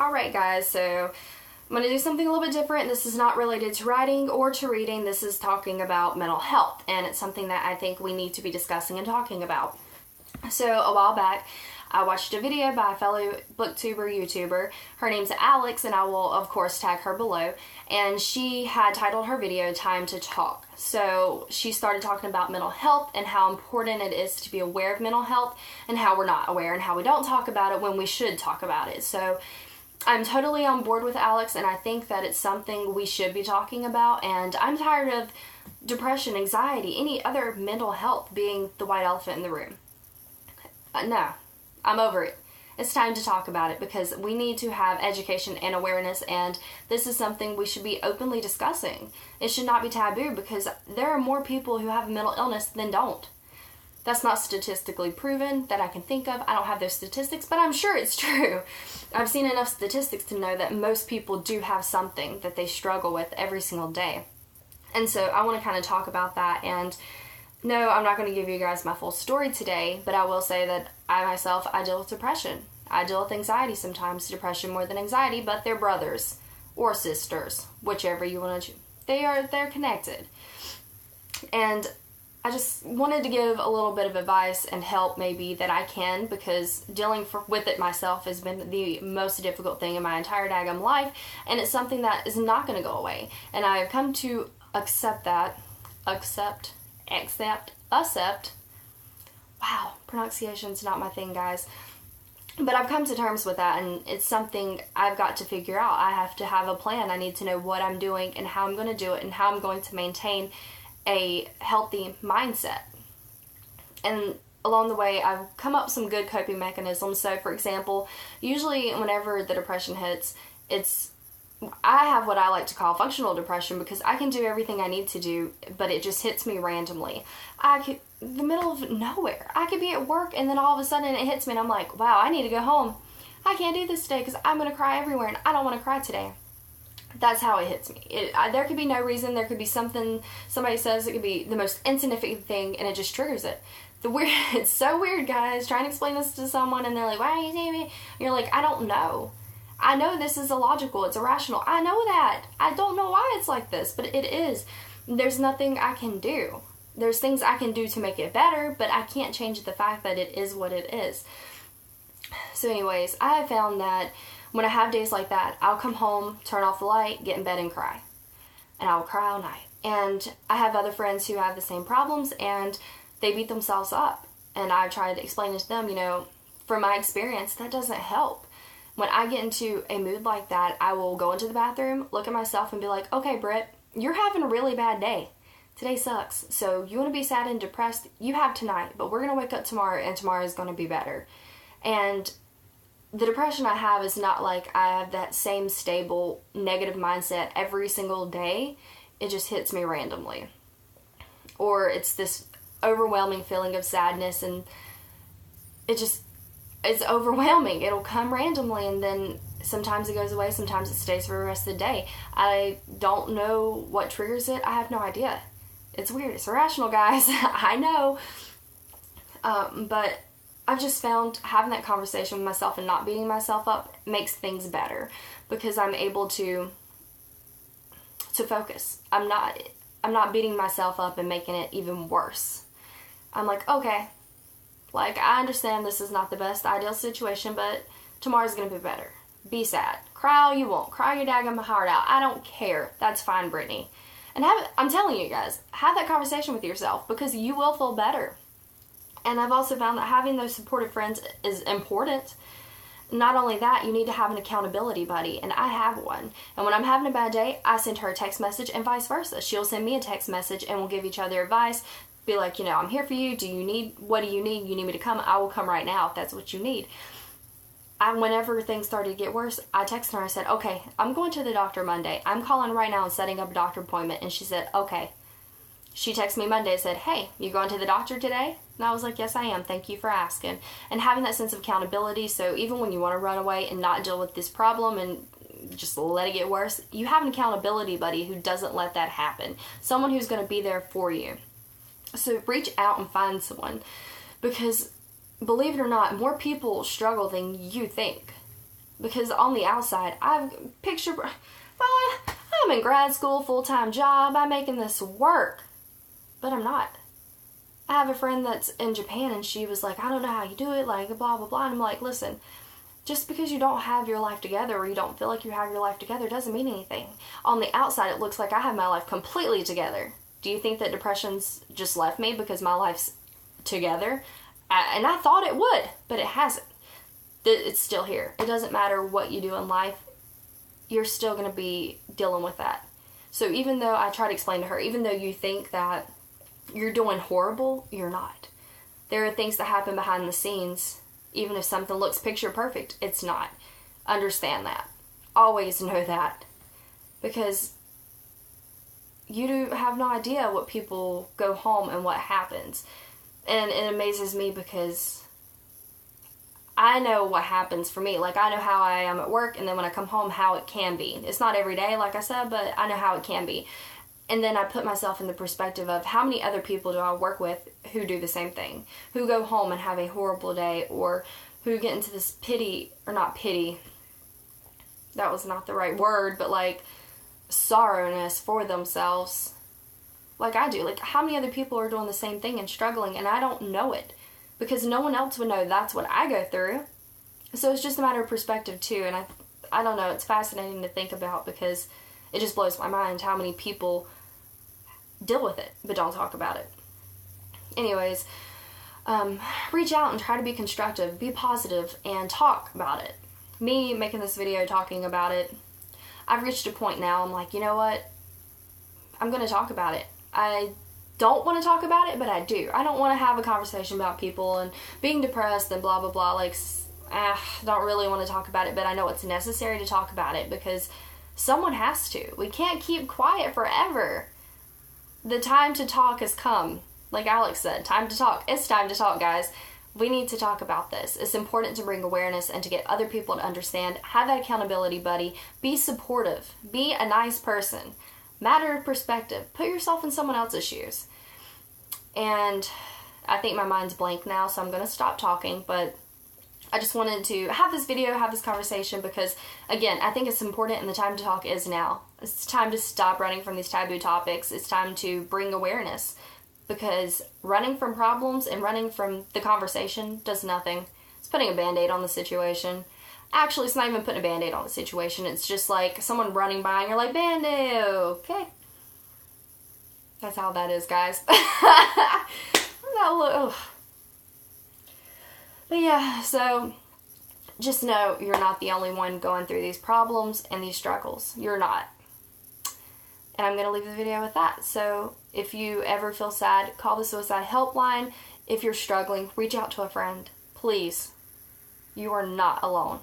Alright guys, so I'm going to do something a little bit different. This is not related to writing or to reading. This is talking about mental health, and it's something that I think we need to be discussing and talking about. So a while back, I watched a video by a fellow booktuber YouTuber. Her name's Alex, and I will of course tag her below. And she had titled her video Time to Talk. So she started talking about mental health and how important it is to be aware of mental health and how we're not aware and how we don't talk about it when we should talk about it. So I'm totally on board with Alex, and I think that it's something we should be talking about. And I'm tired of depression, anxiety, any other mental health being the white elephant in the room. No, I'm over it. It's time to talk about it because we need to have education and awareness, and this is something we should be openly discussing. It should not be taboo because there are more people who have a mental illness than don't. That's not statistically proven that I can think of. I don't have those statistics, but I'm sure it's true. I've seen enough statistics to know that most people do have something that they struggle with every single day. And so I want to kind of talk about that. And no, I'm not going to give you guys my full story today, but I will say that I deal with depression. I deal with anxiety sometimes, depression more than anxiety, but they're brothers or sisters, whichever you want to choose. They're connected. And I just wanted to give a little bit of advice and help maybe that I can, because dealing with it myself has been the most difficult thing in my entire daggum life, and it's something that is not going to go away. And I have come to accept that. Accept. Wow, pronunciation's not my thing, guys. But I've come to terms with that, and it's something I've got to figure out. I have to have a plan. I need to know what I'm doing and how I'm going to do it and how I'm going to maintain a healthy mindset. And along the way, I've come up with some good coping mechanisms. So, for example, usually whenever the depression hits, I have what I like to call functional depression because I can do everything I need to do, but it just hits me randomly. The middle of nowhere. I could be at work and then all of a sudden it hits me and I'm like, wow, I need to go home. I can't do this today because I'm going to cry everywhere and I don't want to cry today. That's how it hits me. There could be no reason. There could be something somebody says. It could be the most insignificant thing and it just triggers it. It's so weird, guys, trying to explain this to someone and they're like, why are you saying me? You're like, I don't know. I know this is illogical, it's irrational. I know that. I don't know why it's like this, but it is. There's nothing I can do. There's things I can do to make it better, but I can't change the fact that it is what it is. So anyways, I have found that when I have days like that, I'll come home, turn off the light, get in bed and cry. And I will cry all night. And I have other friends who have the same problems and they beat themselves up. And I've tried to explain it to them, from my experience, that doesn't help. When I get into a mood like that, I will go into the bathroom, look at myself, and be like, okay, Britt, you're having a really bad day. Today sucks. So you want to be sad and depressed? You have tonight, but we're going to wake up tomorrow, and tomorrow is going to be better. And the depression I have is not like I have that same stable negative mindset every single day. It just hits me randomly. Or it's this overwhelming feeling of sadness, and it's overwhelming. It'll come randomly, and then sometimes it goes away, sometimes it stays for the rest of the day. I don't know what triggers it. I have no idea. It's weird. It's irrational, guys. I know. But I've just found having that conversation with myself and not beating myself up makes things better because I'm able to focus. I'm not beating myself up and making it even worse. I'm like, okay, I understand this is not the best ideal situation, but tomorrow's going to be better. Be sad. Cry all you want. Cry your daggum heart out. I don't care. That's fine, Brittany. And I'm telling you guys, have that conversation with yourself because you will feel better. And I've also found that having those supportive friends is important. Not only that, you need to have an accountability buddy, and I have one. And when I'm having a bad day, I send her a text message and vice versa. She'll send me a text message and we'll give each other advice. Be like, I'm here for you. What do you need? You need me to come? I will come right now if that's what you need. Whenever things started to get worse, I texted her. I said, okay, I'm going to the doctor Monday. I'm calling right now and setting up a doctor appointment. And she said, okay. She texted me Monday and said, hey, you going to the doctor today? And I was like, yes, I am. Thank you for asking. And having that sense of accountability, so even when you want to run away and not deal with this problem and just let it get worse, you have an accountability buddy who doesn't let that happen. Someone who's going to be there for you. So reach out and find someone, because believe it or not, more people struggle than you think. Because on the outside, I'm in grad school, full-time job, I'm making this work. But I'm not. I have a friend that's in Japan, and she was like, I don't know how you do it, like, blah, blah, blah. And I'm like, listen, just because you don't have your life together, or you don't feel like you have your life together, doesn't mean anything. On the outside, it looks like I have my life completely together. Do you think that depression's just left me because my life's together? And I thought it would, but it hasn't. It's still here. It doesn't matter what you do in life, you're still going to be dealing with that. So even though I try to explain to her, even though you think that you're doing horrible, you're not. There are things that happen behind the scenes. Even if something looks picture perfect, it's not. Understand that. Always know that. Because you do have no idea what people go home and what happens. And it amazes me because I know what happens for me. Like, I know how I am at work, and then when I come home, how it can be. It's not every day, like I said, but I know how it can be. And then I put myself in the perspective of how many other people do I work with who do the same thing, who go home and have a horrible day, or who get into this pity, or not pity, that was not the right word, but like sorrowness for themselves, like I do. Like, how many other people are doing the same thing and struggling, and I don't know it, because no one else would know that's what I go through. So it's just a matter of perspective too, and I don't know, it's fascinating to think about, because it just blows my mind how many people deal with it but don't talk about it. Anyways, reach out and try to be constructive, be positive, and talk about it. Me making this video talking about it, I've reached a point now, I'm like, you know what, I'm going to talk about it. I don't want to talk about it, but I do. I don't want to have a conversation about people and being depressed and blah blah blah. Like, don't really want to talk about it, but I know it's necessary to talk about it, because someone has to. We can't keep quiet forever. The time to talk has come. Like Alex said, time to talk. It's time to talk, guys. We need to talk about this. It's important to bring awareness and to get other people to understand. Have that accountability buddy. Be supportive. Be a nice person. Matter of perspective. Put yourself in someone else's shoes. And I think my mind's blank now, so I'm going to stop talking, but I just wanted to have this video, have this conversation, because, again, I think it's important, and the time to talk is now. It's time to stop running from these taboo topics. It's time to bring awareness, because running from problems and running from the conversation does nothing. It's putting a Band-Aid on the situation. Actually, it's not even putting a Band-Aid on the situation. It's just like someone running by and you're like, Band-Aid, okay. That's how that is, guys. But yeah, so just know you're not the only one going through these problems and these struggles. You're not. And I'm going to leave the video with that. So if you ever feel sad, call the suicide helpline. If you're struggling, reach out to a friend. Please. You are not alone.